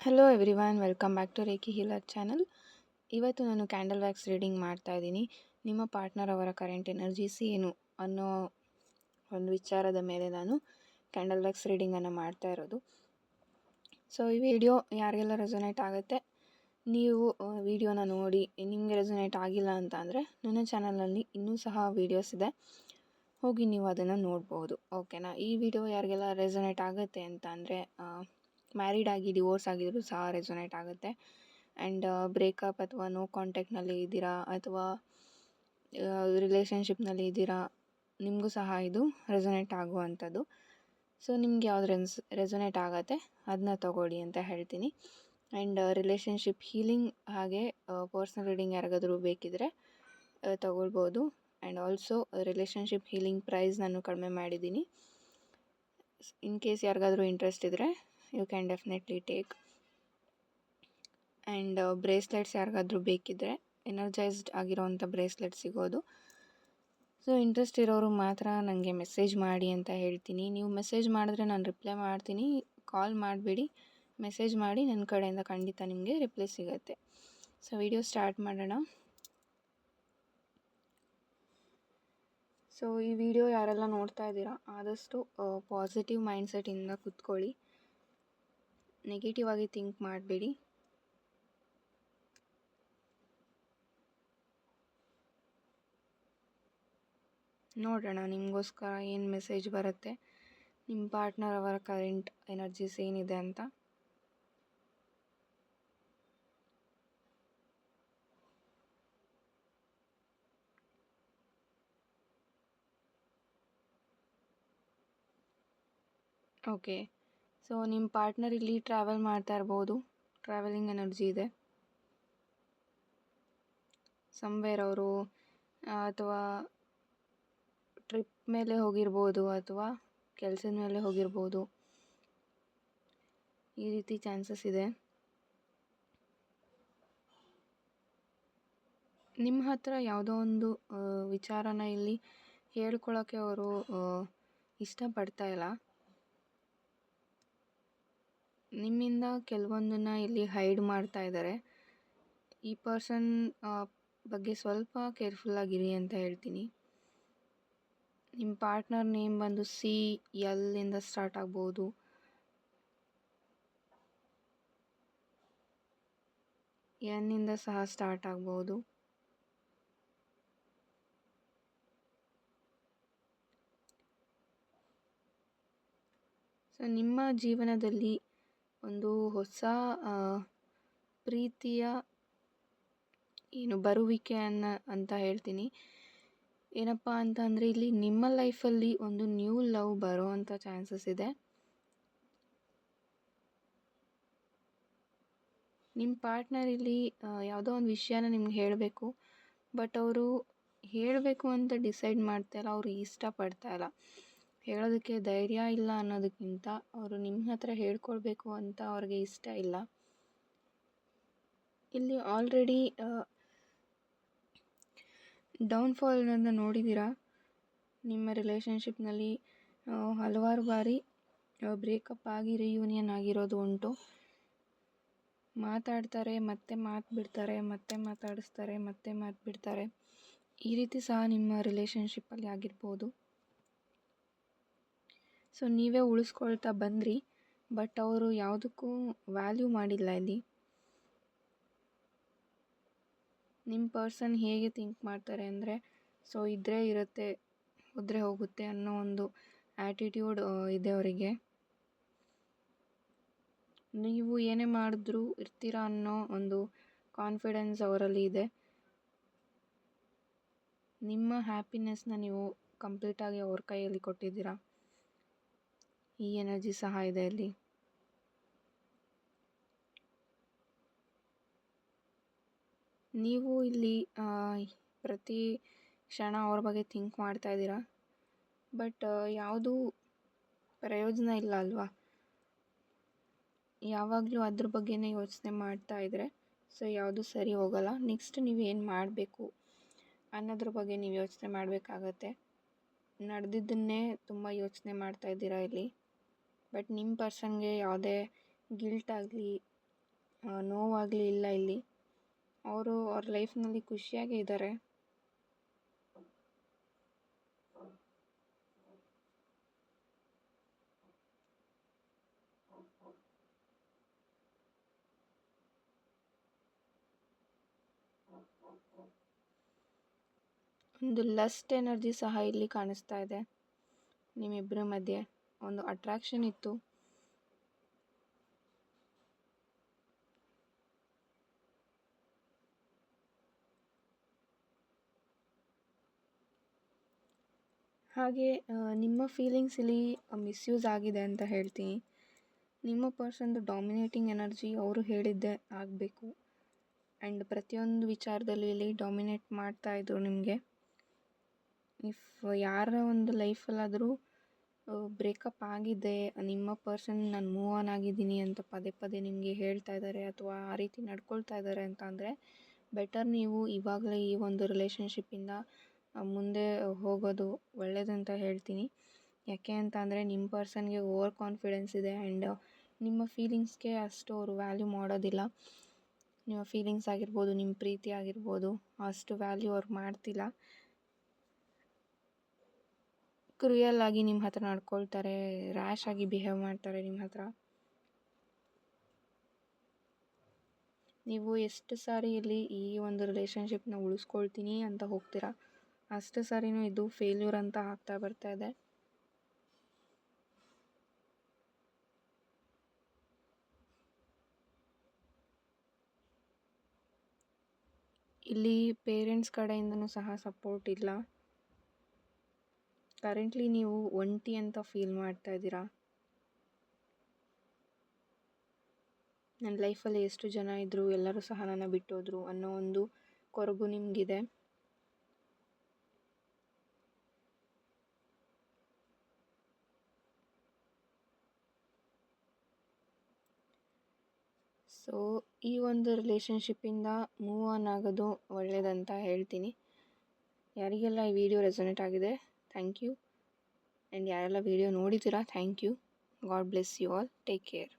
Hello everyone, welcome back to reiki healer channel. ಇವತ್ತು ನಾನು candle wax reading ಮಾಡ್ತಾ ಇದ್ದೀನಿ. ನಿಮ್ಮ ಪಾರ್ಟ್ನರ್ ಅವರ ಕರೆಂಟ್ ಎನರ್ಜೀಸ್ ಏನು ಅನ್ನೋ ಒಂದು ವಿಚಾರದ ಮೇಲೆ ನಾನು ಕ್ಯಾಂಡಲ್ ವ್ಯಾಕ್ಸ್ ರೀಡಿಂಗನ್ನು ಮಾಡ್ತಾ ಇರೋದು. ಸೊ ಈ ವಿಡಿಯೋ ಯಾರಿಗೆಲ್ಲ ರೆಸೊನೇಟ್ ಆಗುತ್ತೆ, ನೀವು ವಿಡಿಯೋನ ನೋಡಿ ನಿಮಗೆ ರೆಸೊನೇಟ್ ಆಗಿಲ್ಲ ಅಂತ ಅಂದರೆ ನನ್ನ ಚಾನಲಲ್ಲಿ ಇನ್ನೂ ಸಹ ವೀಡಿಯೋಸ್ ಇದೆ, ಹೋಗಿ ನೀವು ಅದನ್ನು ನೋಡ್ಬೋದು. ಓಕೆನಾ? ಈ ವಿಡಿಯೋ ಯಾರಿಗೆಲ್ಲ ರೆಸೊನೇಟ್ ಆಗುತ್ತೆ ಅಂತ ಅಂದರೆ ಮ್ಯಾರಿಡ್ ಆಗಿ ಡಿವೋರ್ಸ್ ಆಗಿದ್ರು ಸಹ ರೆಸೊನೇಟ್ ಆಗುತ್ತೆ. ಆ್ಯಂಡ್ ಬ್ರೇಕಪ್ ಅಥವಾ ನೋ ಕಾಂಟ್ಯಾಕ್ಟ್ನಲ್ಲಿ ಇದ್ದೀರಾ ಅಥವಾ ರಿಲೇಷನ್ಶಿಪ್ನಲ್ಲಿ ಇದ್ದೀರಾ, ನಿಮಗೂ ಸಹ ಇದು ರೆಸೊನೇಟ್ ಆಗುವಂಥದ್ದು. ಸೊ ನಿಮ್ಗೆ ಯಾವ್ದು ರೆಸೊನೇಟ್ ಆಗುತ್ತೆ ಅದನ್ನ ತಗೊಳ್ಳಿ ಅಂತ ಹೇಳ್ತೀನಿ. ಆ್ಯಂಡ್ ರಿಲೇಷನ್ಶಿಪ್ ಹೀಲಿಂಗ್ ಹಾಗೆ ಪರ್ಸ್ನಲ್ ರೀಡಿಂಗ್ ಯಾರಿಗಾದರೂ ಬೇಕಿದ್ರೆ ತಗೊಳ್ಬೋದು. And also relationship healing price ನಾನು ಕಡಿಮೆ ಮಾಡಿದ್ದೀನಿ. ಇನ್ ಕೇಸ್ ಯಾರಿಗಾದರೂ ಇಂಟ್ರೆಸ್ಟ್ ಇದ್ದರೆ you can definitely take. And bracelets ಯಾರಿಗಾದರೂ ಬೇಕಿದ್ದರೆ ಎನರ್ಜೈಸ್ಡ್ ಆಗಿರೋವಂಥ ಬ್ರೇಸ್ಲೆಟ್ ಸಿಗೋದು. ಸೊ ಇಂಟ್ರೆಸ್ಟ್ ಇರೋರು ಮಾತ್ರ ನನಗೆ ಮೆಸೇಜ್ ಮಾಡಿ ಅಂತ ಹೇಳ್ತೀನಿ. ನೀವು ಮೆಸೇಜ್ ಮಾಡಿದ್ರೆ ನಾನು ರಿಪ್ಲೈ ಮಾಡ್ತೀನಿ, ಕಾಲ್ ಮಾಡಬೇಡಿ, ಮೆಸೇಜ್ ಮಾಡಿ, ನನ್ನ ಕಡೆಯಿಂದ ಖಂಡಿತ ನಿಮಗೆ ರಿಪ್ಲೈ ಸಿಗುತ್ತೆ. ಸೊ ವಿಡಿಯೋ ಸ್ಟಾರ್ಟ್ ಮಾಡೋಣ. ಸೊ ಈ ವಿಡಿಯೋ ಯಾರೆಲ್ಲ ನೋಡ್ತಾ ಇದ್ದೀರಾ ಆದಷ್ಟು ಪಾಸಿಟಿವ್ ಮೈಂಡ್ಸೆಟ್ಟಿಂದ ಕೂತ್ಕೊಳ್ಳಿ, ನೆಗೆಟಿವ್ ಆಗಿ ಥಿಂಕ್ ಮಾಡಬೇಡಿ. ನೋಡೋಣ ನಿಮಗೋಸ್ಕರ ಏನು ಮೆಸೇಜ್ ಬರುತ್ತೆ, ನಿಮ್ಮ ಪಾರ್ಟ್ನರ್ ಅವರ ಕರೆಂಟ್ ಎನರ್ಜೀಸ್ ಏನಿದೆ ಅಂತ. ಓಕೆ, ಸೊ ನಿಮ್ಮ ಪಾರ್ಟ್ನರ್ ಇಲ್ಲಿ ಟ್ರಾವೆಲ್ ಮಾಡ್ತಾ ಇರ್ಬೋದು, ಟ್ರಾವೆಲಿಂಗ್ ಎನರ್ಜಿ ಇದೆ. ಸಮ್ವೇರ್ ಅವರು ಅಥವಾ ಟ್ರಿಪ್ ಮೇಲೆ ಹೋಗಿರ್ಬೋದು ಅಥವಾ ಕೆಲಸದ ಮೇಲೆ ಹೋಗಿರ್ಬೋದು, ಈ ರೀತಿ ಚಾನ್ಸಸ್ ಇದೆ. ನಿಮ್ಮ ಹತ್ರ ಯಾವುದೋ ಒಂದು ವಿಚಾರನ ಇಲ್ಲಿ ಹೇಳ್ಕೊಳ್ಳೋಕ್ಕೆ ಅವರು ಇಷ್ಟಪಡ್ತಾ ಇಲ್ಲ. ನಿಮ್ಮಿಂದ ಕೆಲವೊಂದನ್ನು ಇಲ್ಲಿ ಹೈಡ್ ಮಾಡ್ತಾ ಇದ್ದಾರೆ. ಈ ಪರ್ಸನ್ ಬಗ್ಗೆ ಸ್ವಲ್ಪ ಕೇರ್ಫುಲ್ಲಾಗಿರಿ ಅಂತ ಹೇಳ್ತೀನಿ. ನಿಮ್ಮ ಪಾರ್ಟ್ನರ್ ನೇಮ್ ಬಂದು CL ಇಂದ ಸ್ಟಾರ್ಟ್ ಆಗ್ಬೋದು, N ಇಂದ ಸಹ ಸ್ಟಾರ್ಟ್ ಆಗ್ಬೋದು. ಸೊ ನಿಮ್ಮ ಜೀವನದಲ್ಲಿ ಒಂದು ಹೊಸ ಪ್ರೀತಿಯ ಬರುವಿಕೆ ಅಂತ ಹೇಳ್ತೀನಿ. ಏನಪ್ಪ ಅಂತಂದರೆ ಇಲ್ಲಿ ನಿಮ್ಮ ಲೈಫಲ್ಲಿ ಒಂದು ನ್ಯೂ ಲವ್ ಬರೋ ಅಂಥ ಚಾನ್ಸಸ್ ಇದೆ. ನಿಮ್ಮ ಪಾರ್ಟ್ನರ್ ಇಲ್ಲಿ ಯಾವುದೋ ಒಂದು ವಿಷಯನ ನಿಮ್ಗೆ ಹೇಳಬೇಕು, ಬಟ್ ಅವರು ಹೇಳಬೇಕು ಅಂತ ಡಿಸೈಡ್ ಮಾಡ್ತಾ ಇಲ್ಲ, ಅವರು ಇಷ್ಟಪಡ್ತಾ ಇಲ್ಲ. ಹೇಳೋದಕ್ಕೆ ಧೈರ್ಯ ಇಲ್ಲ ಅನ್ನೋದಕ್ಕಿಂತ ಅವರು ನಿಮ್ಮ ಹತ್ರ ಹೇಳ್ಕೊಳ್ಬೇಕು ಅಂತ ಅವ್ರಿಗೆ ಇಷ್ಟ ಇಲ್ಲ. ಇಲ್ಲಿ ಆಲ್ರೆಡಿ ಡೌನ್ಫಾಲ್ನ ನೋಡಿದ್ದೀರಾ. ನಿಮ್ಮ ರಿಲೇಷನ್ಶಿಪ್ನಲ್ಲಿ ಹಲವಾರು ಬಾರಿ ಬ್ರೇಕಪ್ ಆಗಿ ರಿಯೂನಿಯನ್ ಆಗಿರೋದು ಉಂಟು. ಮಾತಾಡ್ತಾರೆ, ಮತ್ತೆ ಮಾತು ಬಿಡ್ತಾರೆ, ಮತ್ತೆ ಮಾತಾಡಿಸ್ತಾರೆ, ಮತ್ತೆ ಮಾತು ಬಿಡ್ತಾರೆ. ಈ ರೀತಿ ಸಹ ನಿಮ್ಮ ರಿಲೇಷನ್ಶಿಪ್ಪಲ್ಲಿ ಆಗಿರ್ಬೋದು. ಸೊ ನೀವೇ ಉಳಿಸ್ಕೊಳ್ತಾ ಬಂದ್ರಿ, ಬಟ್ ಅವರು ಯಾವುದಕ್ಕೂ ವ್ಯಾಲ್ಯೂ ಮಾಡಿಲ್ಲ ಇಲ್ಲಿ. ನಿಮ್ಮ ಪರ್ಸನ್ ಹೇಗೆ ಥಿಂಕ್ ಮಾಡ್ತಾರೆ ಅಂದರೆ, ಸೊ ಇದ್ದರೆ ಇರುತ್ತೆ, ಹೋದರೆ ಹೋಗುತ್ತೆ ಅನ್ನೋ ಒಂದು ಆ್ಯಟಿಟ್ಯೂಡ್ ಇದೆ ಅವರಿಗೆ. ನೀವು ಏನೇ ಮಾಡಿದ್ರೂ ಇರ್ತೀರಾ ಅನ್ನೋ ಒಂದು ಕಾನ್ಫಿಡೆನ್ಸ್ ಅವರಲ್ಲಿ ಇದೆ. ನಿಮ್ಮ ಹ್ಯಾಪಿನೆಸ್ನ ನೀವು ಕಂಪ್ಲೀಟಾಗಿ ಅವ್ರ ಕೈಯಲ್ಲಿ ಕೊಟ್ಟಿದ್ದೀರಾ. ಈ ಎನರ್ಜಿ ಸಹ ಇದೆ ಇಲ್ಲಿ. ನೀವು ಇಲ್ಲಿ ಪ್ರತಿ ಕ್ಷಣ ಅವ್ರ ಬಗ್ಗೆ ಥಿಂಕ್ ಮಾಡ್ತಾ ಇದ್ದೀರಾ, ಬಟ್ ಯಾವುದೂ ಪ್ರಯೋಜನ ಇಲ್ಲ ಅಲ್ವಾ. ಯಾವಾಗಲೂ ಅದ್ರ ಬಗ್ಗೆನೇ ಯೋಚನೆ ಮಾಡ್ತಾ ಇದ್ದರೆ ಸೊ ಯಾವುದು ಸರಿ ಹೋಗಲ್ಲ. ನೆಕ್ಸ್ಟ್ ನೀವು ಏನು ಮಾಡಬೇಕು ಅನ್ನೋದ್ರ ಬಗ್ಗೆ ನೀವು ಯೋಚನೆ ಮಾಡಬೇಕಾಗತ್ತೆ. ನಡೆದಿದ್ದನ್ನೇ ತುಂಬ ಯೋಚನೆ ಮಾಡ್ತಾ ಇದ್ದೀರಾ ಇಲ್ಲಿ, ಬಟ್ ನಿಮ್ಮ ಪರ್ಸನ್ಗೆ ಯಾವುದೇ ಗಿಲ್ಟ್ ಆಗಲಿ ನೋವಾಗಲಿ ಇಲ್ಲ ಇಲ್ಲಿ. ಅವರು ಅವ್ರ ಲೈಫ್ನಲ್ಲಿ ಖುಷಿಯಾಗೇ ಇದ್ದಾರೆ. ಒಂದು ಲಸ್ಟ್ ಎನರ್ಜಿ ಸಹ ಇಲ್ಲಿ ಕಾಣಿಸ್ತಾ ಇದೆ. ನಿಮ್ಮಿಬ್ಬರ ಮಧ್ಯೆ ಒಂದು ಅಟ್ರಾಕ್ಷನ್ ಇತ್ತು. ಹಾಗೆ ನಿಮ್ಮ ಫೀಲಿಂಗ್ಸ್ ಇಲ್ಲಿ ಮಿಸ್ಯೂಸ್ ಆಗಿದೆ ಅಂತ ಹೇಳ್ತೀನಿ. ನಿಮ್ಮ ಪರ್ಸನ್ದು ಡಾಮಿನೇಟಿಂಗ್ ಎನರ್ಜಿ ಅವರು ಹೇಳಿದ್ದೇ ಆಗಬೇಕು. ಆ್ಯಂಡ್ ಪ್ರತಿಯೊಂದು ವಿಚಾರದಲ್ಲಿ ಇಲ್ಲಿ ಡಾಮಿನೇಟ್ ಮಾಡ್ತಾಯಿದ್ರು ನಿಮಗೆ. ಇಫ್ ಯಾರ ಒಂದು ಲೈಫಲ್ಲಾದರೂ ಬ್ರೇಕಪ್ ಆಗಿದೆ, ನಿಮ್ಮ ಪರ್ಸನ್ ನಾನು ಮೂವ್ ಆನ್ ಆಗಿದ್ದೀನಿ ಅಂತ ಪದೇ ಪದೇ ನಿಮಗೆ ಹೇಳ್ತಾ ಇದ್ದಾರೆ ಅಥವಾ ಆ ರೀತಿ ನಡ್ಕೊಳ್ತಾ ಇದ್ದಾರೆ ಅಂತ ಅಂದರೆ ಬೆಟರ್ ನೀವು ಇವಾಗಲೇ ಈ ಒಂದು ರಿಲೇಷನ್ಶಿಪ್ಪಿಂದ ಮುಂದೆ ಹೋಗೋದು ಒಳ್ಳೆಯದಂತ ಹೇಳ್ತೀನಿ. ಯಾಕೆ ಅಂತ ಅಂದರೆ ನಿಮ್ಮ ಪರ್ಸನ್ಗೆ ಓವರ್ ಕಾನ್ಫಿಡೆನ್ಸ್ ಇದೆ ಆ್ಯಂಡ್ ನಿಮ್ಮ ಫೀಲಿಂಗ್ಸ್ಗೆ ಅಷ್ಟು ಅವರು ವ್ಯಾಲ್ಯೂ ಮಾಡೋದಿಲ್ಲ. ನಿಮ್ಮ ಫೀಲಿಂಗ್ಸ್ ಆಗಿರ್ಬೋದು, ನಿಮ್ಮ ಪ್ರೀತಿ ಆಗಿರ್ಬೋದು, ಅಷ್ಟು ವ್ಯಾಲ್ಯೂ ಅವ್ರು ಮಾಡ್ತಿಲ್ಲ. ಕ್ರೂಯಲ್ ಆಗಿ ನಿಮ್ಮ ಹತ್ರ ನಡ್ಕೊಳ್ತಾರೆ, ರ್ಯಾಶ್ ಆಗಿ ಬಿಹೇವ್ ಮಾಡ್ತಾರೆ ನಿಮ್ಮ ಹತ್ರ. ನೀವು ಎಷ್ಟು ಸಾರಿ ಇಲ್ಲಿ ಈ ಒಂದು ರಿಲೇಷನ್ಶಿಪ್ನ ಉಳಿಸ್ಕೊಳ್ತೀನಿ ಅಂತ ಹೋಗ್ತೀರಾ, ಅಷ್ಟು ಸಾರಿನೂ ಇದು ಫೇಲ್ಯೂರ್ ಅಂತ ಆಗ್ತಾ ಬರ್ತಾ ಇದೆ. ಇಲ್ಲಿ ಪೇರೆಂಟ್ಸ್ ಕಡೆಯಿಂದನೂ ಸಹ ಸಪೋರ್ಟ್ ಇಲ್ಲ. ಕರೆಂಟ್ಲಿ ನೀವು ಒಂಟಿ ಅಂತ ಫೀಲ್ ಮಾಡ್ತಾ ಇದ್ದೀರಾ. ನನ್ನ ಲೈಫಲ್ಲಿ ಎಷ್ಟು ಜನ ಇದ್ದರು, ಎಲ್ಲರೂ ಸಹ ನನ್ನ ಬಿಟ್ಟೋದ್ರು ಅನ್ನೋ ಒಂದು ಕೊರಗು ನಿಮಗಿದೆ. ಸೊ ಈ ಒಂದು ರಿಲೇಷನ್ಶಿಪ್ಪಿಂದ ಮೂವ್ ಆನ್ ಆಗೋದು ಒಳ್ಳೆಯದಂತ ಹೇಳ್ತೀನಿ. ಯಾರಿಗೆಲ್ಲ ಈ ವಿಡಿಯೋ ರೆಸೊನೇಟ್ ಆಗಿದೆ, ಥ್ಯಾಂಕ್ ಯು. ಆ್ಯಂಡ್ ಯಾರೆಲ್ಲ ವಿಡಿಯೋ ನೋಡಿದ್ದೀರಾ, thank you. God bless you all. Take care.